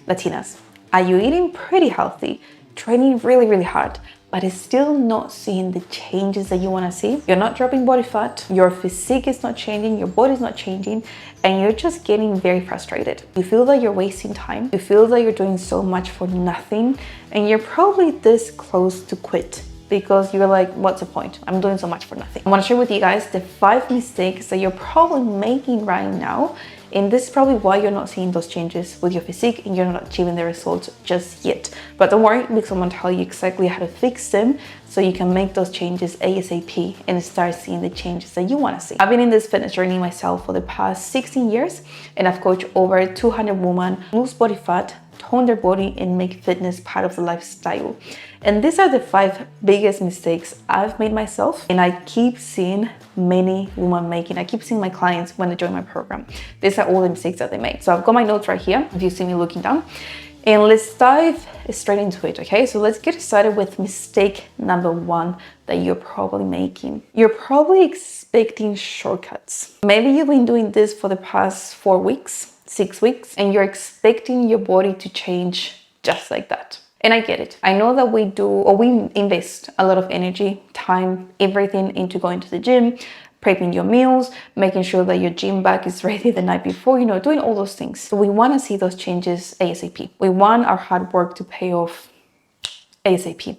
Latinas, are you eating pretty healthy, training really, really hard, but is still not seeing the changes that you want to see? You're not dropping body fat, your physique is not changing, your body's not changing, and you're just getting very frustrated. You feel that you're wasting time, you feel that you're doing so much for nothing, and you're probably this close to quit because you're like, what's the point? I'm doing so much for nothing. I want to share with you guys the 5 mistakes that you're probably making right now. And this is probably why you're not seeing those changes with your physique and you're not achieving the results just yet. But don't worry, because I'm gonna tell you exactly how to fix them so you can make those changes ASAP and start seeing the changes that you wanna see. I've been in this fitness journey myself for the past 16 years and I've coached over 200 women lose body fat, tone their body and make fitness part of the lifestyle. And these are the 5 biggest mistakes I've made myself and I keep seeing many women making. I keep seeing my clients when they join my program. These are all the mistakes that they make. So I've got my notes right here if you see me looking down. And let's dive straight into it, okay? So let's get started with mistake number 1 that you're probably making. You're probably expecting shortcuts. Maybe you've been doing this for the past 4 weeks, 6 weeks, and you're expecting your body to change just like that. And I get it. I know that we invest a lot of energy, time, everything into going to the gym, prepping your meals, making sure that your gym bag is ready the night before, doing all those things. So we want to see those changes ASAP. We want our hard work to pay off ASAP.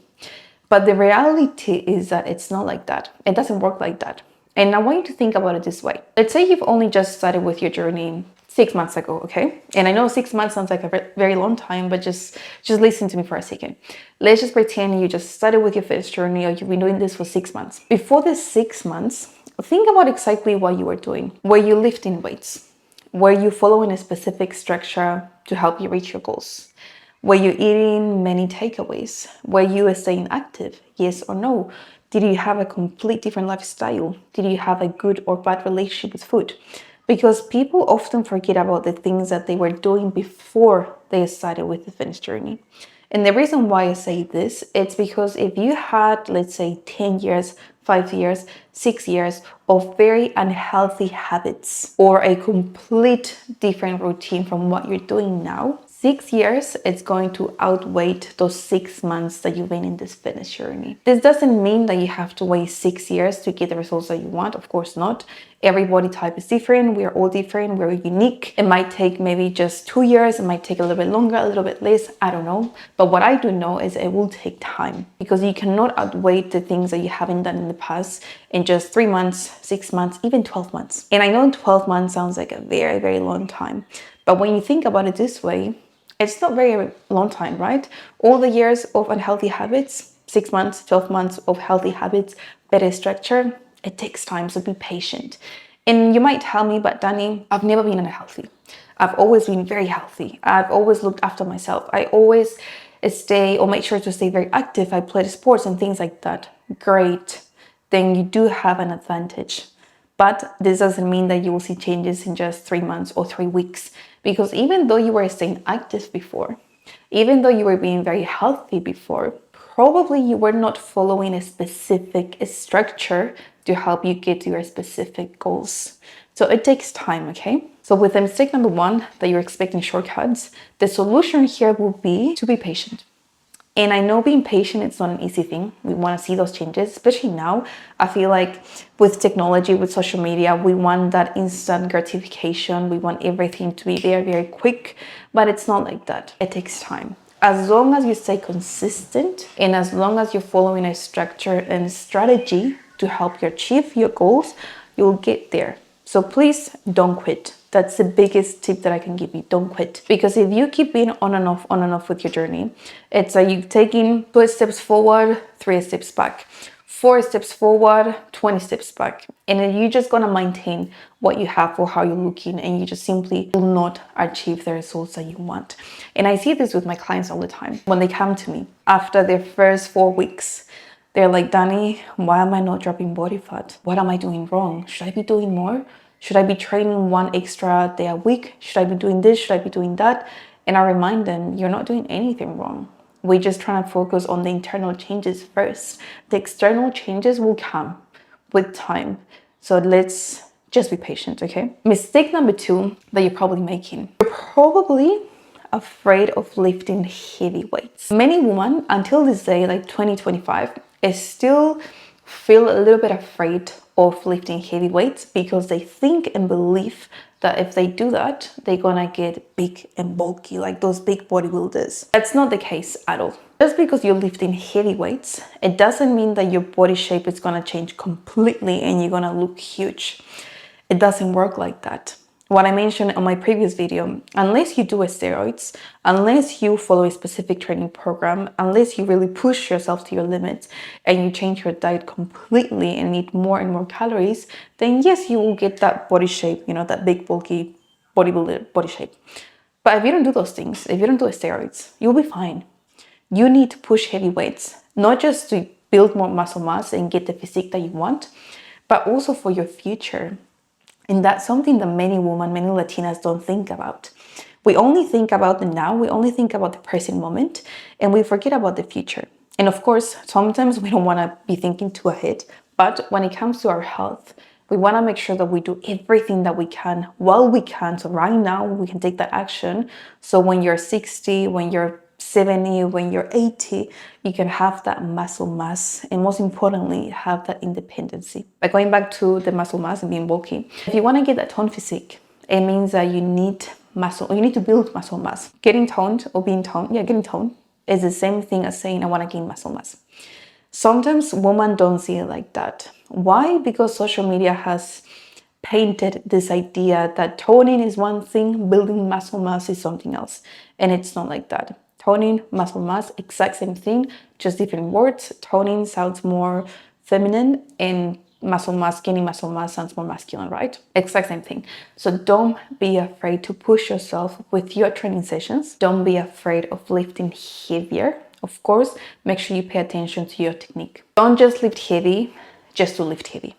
But the reality is that it's not like that. It doesn't work like that. And I want you to think about it this way. Let's say you've only just started with your journey 6 months ago, okay? And I know 6 months sounds like a very long time, but just listen to me for a second. Let's just pretend you just started with your fitness journey or you've been doing this for 6 months. Before the 6 months, think about exactly what you were doing. Were you lifting weights? Were you following a specific structure to help you reach your goals? Were you eating many takeaways? Were you staying active? Yes or no? Did you have a complete different lifestyle? Did you have a good or bad relationship with food? Because people often forget about the things that they were doing before they started with the fitness journey. And the reason why I say this, it's because if you had, let's say, 10 years, 5 years, 6 years of very unhealthy habits or a complete different routine from what you're doing now, 6 years, it's going to outweigh those 6 months that you've been in this fitness journey. This doesn't mean that you have to wait 6 years to get the results that you want. Of course not. Every body type is different. We are all different. We're unique. It might take maybe just 2 years. It might take a little bit longer, a little bit less. I don't know. But what I do know is it will take time because you cannot outweigh the things that you haven't done in the past in just 3 months, 6 months, even 12 months. And I know 12 months sounds like a very, very long time. But when you think about it this way, it's not very long time, right? All the years of unhealthy habits, 6 months, 12 months of healthy habits, better structure, it takes time, so be patient. And you might tell me, but Dani, I've never been unhealthy. I've always been very healthy. I've always looked after myself. I always stay or make sure to stay very active. I play sports and things like that. Great. Then you do have an advantage. But this doesn't mean that you will see changes in just 3 months or 3 weeks. Because even though you were staying active before, even though you were being very healthy before, probably you were not following a specific structure to help you get to your specific goals. So it takes time, okay? So with the mistake number 1, that you're expecting shortcuts, the solution here will be to be patient. And I know being patient, it's not an easy thing. We want to see those changes, especially now. I feel like with technology, with social media, we want that instant gratification. We want everything to be very, very quick, but it's not like that. It takes time. As long as you stay consistent and as long as you're following a structure and strategy to help you achieve your goals, you'll get there. So please don't quit. That's the biggest tip that I can give you. Don't quit. Because if you keep being on and off with your journey, it's like you've taken 2 steps forward, 3 steps back, 4 steps forward, 20 steps back. And then you're just going to maintain what you have or how you're looking, and you just simply will not achieve the results that you want. And I see this with my clients all the time. When they come to me after their first 4 weeks, they're like, Dani, why am I not dropping body fat? What am I doing wrong? Should I be doing more? Should I be training 1 extra day a week? Should I be doing this? Should I be doing that? And I remind them, you're not doing anything wrong. We're just trying to focus on the internal changes first. The external changes will come with time. So let's just be patient, okay? Mistake number 2 that you're probably making. You're probably afraid of lifting heavy weights. Many women until this day, like 2025, is still feel a little bit afraid of lifting heavy weights because they think and believe that if they do that, they're gonna get big and bulky like those big bodybuilders. That's not the case at all. Just because you're lifting heavy weights, it doesn't mean that your body shape is gonna change completely and you're gonna look huge. It doesn't work like that. What I mentioned on my previous video, unless you do steroids, unless you follow a specific training program, unless you really push yourself to your limits and you change your diet completely and eat more and more calories, then yes, you will get that body shape, you know, that big bulky bodybuilder body shape. But if you don't do those things, if you don't do steroids, you'll be fine. You need to push heavy weights, not just to build more muscle mass and get the physique that you want, but also for your future. And that's something that many women, many Latinas don't think about. We only think about the now, we only think about the present moment, and we forget about the future. And of course, sometimes we don't want to be thinking too ahead, but when it comes to our health, we want to make sure that we do everything that we can while we can. So right now, we can take that action. So when you're 60, when you're 70, when you're 80, you can have that muscle mass and most importantly, have that independency. By going back to the muscle mass and being bulky, if you want to get that toned physique, it means that you need muscle, or you need to build muscle mass. Getting toned or being toned, getting toned is the same thing as saying I want to gain muscle mass. Sometimes women don't see it like that. Why? Because social media has painted this idea that toning is one thing, building muscle mass is something else. And it's not like that. Toning, muscle mass, exact same thing, just different words. Toning sounds more feminine and muscle mass, gaining muscle mass sounds more masculine, right? Exact same thing. So don't be afraid to push yourself with your training sessions. Don't be afraid of lifting heavier. Of course, make sure you pay attention to your technique. Don't just lift heavy just to lift heavy.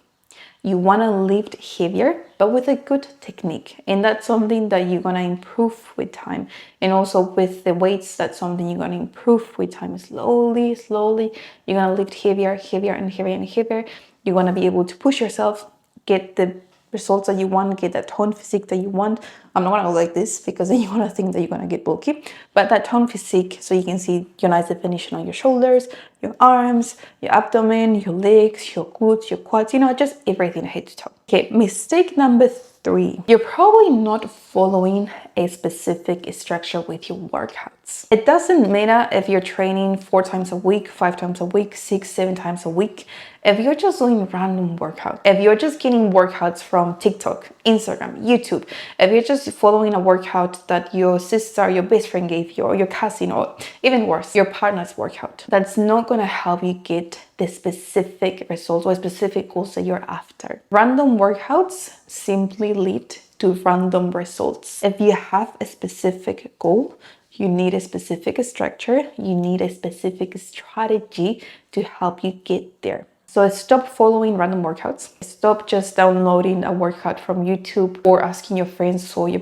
You want to lift heavier, but with a good technique. And that's something that you're going to improve with time. And also with the weights, that's something you're going to improve with time. Slowly, slowly, you're going to lift heavier, heavier, and heavier, and heavier. You're going to be able to push yourself, get the results that you want, get that toned physique that you want. I'm not going to go like this because then you're going to think that you're going to get bulky. But that toned physique, so you can see your nice definition on your shoulders, your arms, your abdomen, your legs, your glutes, your quads, you know, just everything head to toe. Okay, mistake number 3. You're probably not following a specific structure with your workouts. It doesn't matter if you're training 4 times a week, 5 times a week, 6, 7 times a week. If you're just doing random workouts, if you're just getting workouts from TikTok, Instagram, YouTube, if you're just following a workout that your sister, your best friend gave you, or your cousin, or even worse, your partner's workout, that's not going to help you get the specific results or specific goals that you're after. Random workouts simply lead to random results. If you have a specific goal, you need a specific structure, you need a specific strategy to help you get there. So stop following random workouts. Stop just downloading a workout from YouTube or asking your friends or your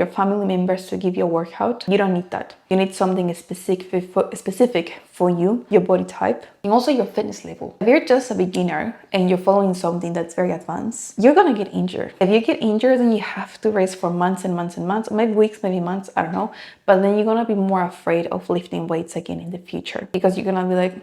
family members to give you a workout. You don't need that. You need something specific for you, your body type, and also your fitness level. If you're just a beginner and you're following something that's very advanced, you're gonna get injured. If you get injured, then you have to rest for months and months and months, maybe weeks, maybe months, I don't know. But then you're gonna be more afraid of lifting weights again in the future because you're gonna be like,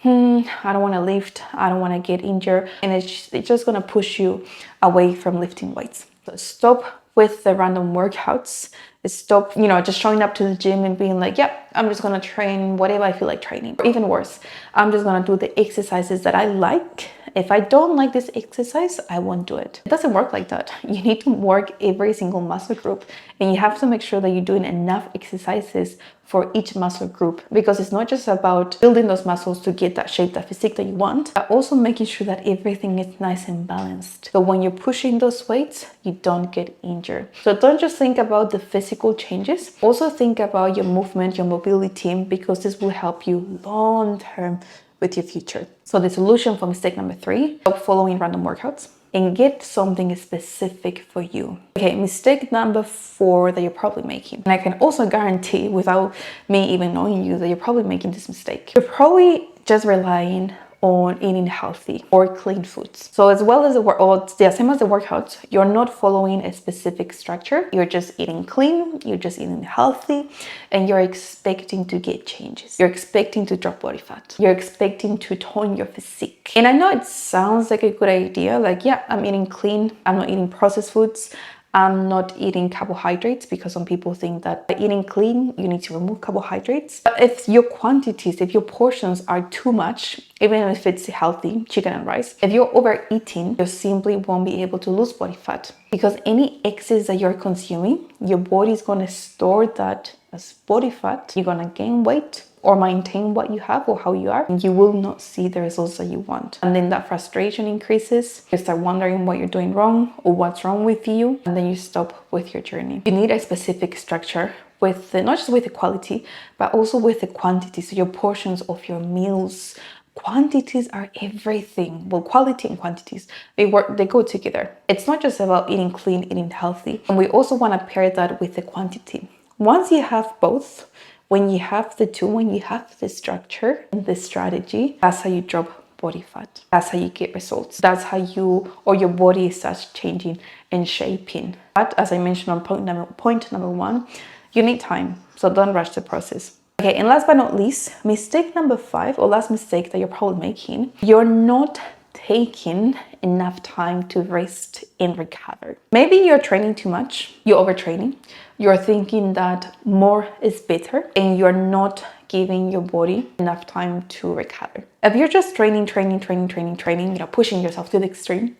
I don't want to lift, I don't want to get injured, and it's just going to push you away from lifting weights. So stop with the random workouts. Stop, just showing up to the gym and being like, yep, I'm just going to train whatever I feel like training. Or even worse, I'm just going to do the exercises that I like. If I don't like this exercise, I won't do it. It doesn't work like that. You need to work every single muscle group, and you have to make sure that you're doing enough exercises for each muscle group, because it's not just about building those muscles to get that shape, that physique that you want, but also making sure that everything is nice and balanced. So when you're pushing those weights, you don't get injured. So don't just think about the physical changes, also think about your movement, your mobility, because this will help you long term with your future. So the solution for mistake number 3, stop following random workouts and get something specific for you. Okay, mistake number 4 that you're probably making, and I can also guarantee without me even knowing you that you're probably making this mistake. You're probably just relying on eating healthy or clean foods. So as well as same as the workouts, you're not following a specific structure. You're just eating clean, you're just eating healthy, and you're expecting to get changes. You're expecting to drop body fat. You're expecting to tone your physique. And I know it sounds like a good idea. Like, yeah, I'm eating clean. I'm not eating processed foods. I'm not eating carbohydrates, because some people think that by eating clean, you need to remove carbohydrates. But if your quantities, if your portions are too much, even if it's healthy, chicken and rice, if you're overeating, you simply won't be able to lose body fat, because any excess that you're consuming, your body is going to store that as body fat. You're going to gain weight or maintain what you have or how you are, and you will not see the results that you want. And then that frustration increases. You start wondering what you're doing wrong or what's wrong with you, and then you stop with your journey. You need a specific structure with not just with the quality, but also with the quantity. So your portions of your meals. Quantities are everything. Well, quality and quantities, they go together. It's not just about eating clean, eating healthy. And we also want to pair that with the quantity. Once you have both, when you have the two, when you have the structure and the strategy, that's how you drop body fat. That's how you get results. That's how your body starts changing and shaping. But as I mentioned on point number one, you need time. So don't rush the process. Okay, and last but not least, mistake number 5, or last mistake that you're probably making, you're not taking enough time to rest and recover. Maybe you're training too much, you're overtraining, you're thinking that more is better, and you're not giving your body enough time to recover. If you're just training, pushing yourself to the extreme,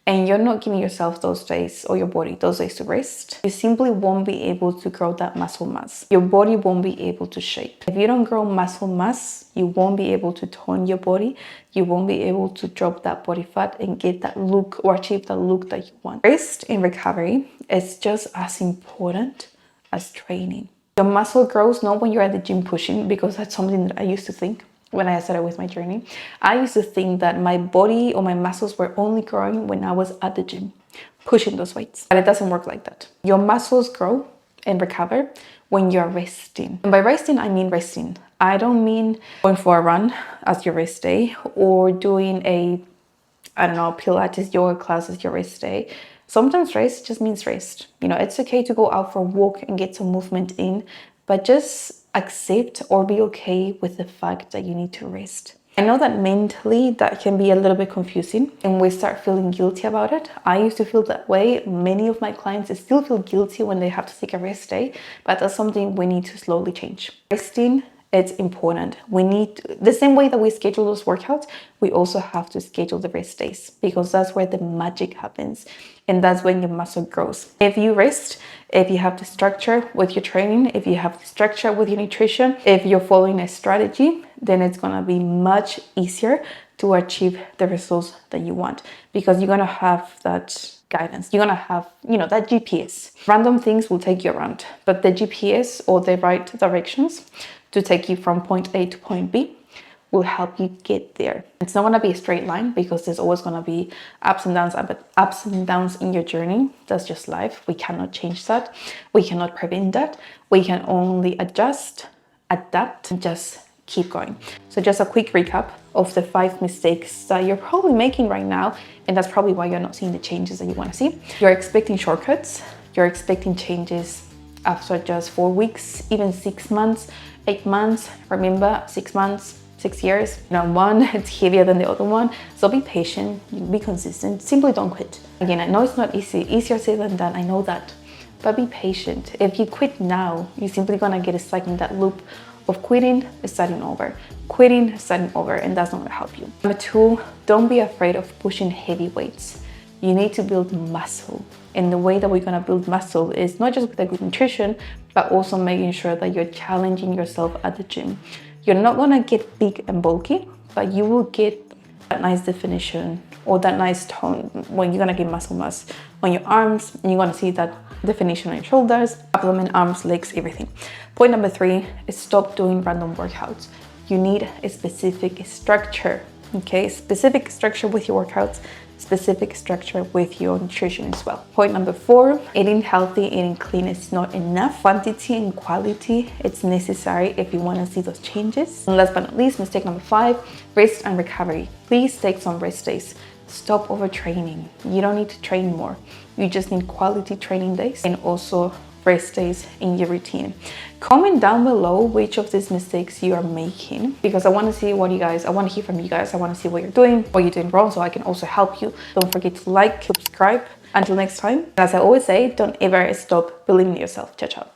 and you're not giving yourself those days, or your body those days to rest, you simply won't be able to grow that muscle mass. Your body won't be able to shape. If you don't grow muscle mass, you won't be able to tone your body. You won't be able to drop that body fat and get that look or achieve that look that you want. Rest and recovery is just as important as training. Your muscle grows not when you're at the gym pushing, because that's something that I used to think. When I started with my journey, I used to think that my body or my muscles were only growing when I was at the gym, pushing those weights. But it doesn't work like that. Your muscles grow and recover when you're resting. And by resting, I mean resting. I don't mean going for a run as your rest day, or doing Pilates yoga class as your rest day. Sometimes rest just means rest. It's okay to go out for a walk and get some movement in, but just accept or be okay with the fact that you need to rest. I know that mentally that can be a little bit confusing, and we start feeling guilty about it. I used to feel that way. Many of my clients still feel guilty when they have to take a rest day, but that's something we need to slowly change. Resting, it's important. We need the same way that we schedule those workouts, we also have to schedule the rest days, because that's where the magic happens, and that's when your muscle grows. If you rest, if you have the structure with your training, if you have the structure with your nutrition, if you're following a strategy, then it's gonna be much easier to achieve the results that you want, because you're gonna have that guidance. You're gonna have, that GPS. Random things will take you around, but the GPS, or the right directions to take you from point A to point B, will help you get there. It's not gonna be a straight line, because there's always gonna be ups and downs in your journey. That's just life. We cannot change that. We cannot prevent that. We can only adjust, adapt, and just keep going. So just a quick recap of the 5 mistakes that you're probably making right now, and that's probably why you're not seeing the changes that you want to see. You're expecting shortcuts. You're expecting changes after just 4 weeks, even 6 months, 8 months. Remember, 6 months, 6 years. One, it's heavier than the other one. So be patient, be consistent, simply don't quit. Again, I know it's not easy, easier said than done, I know that, but be patient. If you quit now, you're simply gonna get stuck in that loop of quitting, starting over, quitting, starting over, and that's not gonna help you. Number 2, don't be afraid of pushing heavy weights. You need to build muscle. And the way that we're gonna build muscle is not just with a good nutrition, but also making sure that you're challenging yourself at the gym. You're not gonna get big and bulky, but you will get that nice definition or that nice tone when you're gonna get muscle mass on your arms, and you're gonna see that definition on your shoulders, abdomen, arms, legs, everything. Point number 3 is stop doing random workouts. You need a specific structure, okay? Specific structure with your workouts, specific structure with your nutrition as well. Point number 4, eating healthy, eating clean is not enough. Quantity and quality, it's necessary if you want to see those changes. And last but not least, mistake number 5, rest and recovery. Please take some rest days. Stop overtraining. You don't need to train more. You just need quality training days and also rest days in your routine. Comment down below which of these mistakes you are making, because I want to see I want to hear from you guys. I want to see what you're doing wrong, so I can also help you. Don't forget to like, subscribe. Until next time, as I always say, don't ever stop believing in yourself. Ciao, ciao.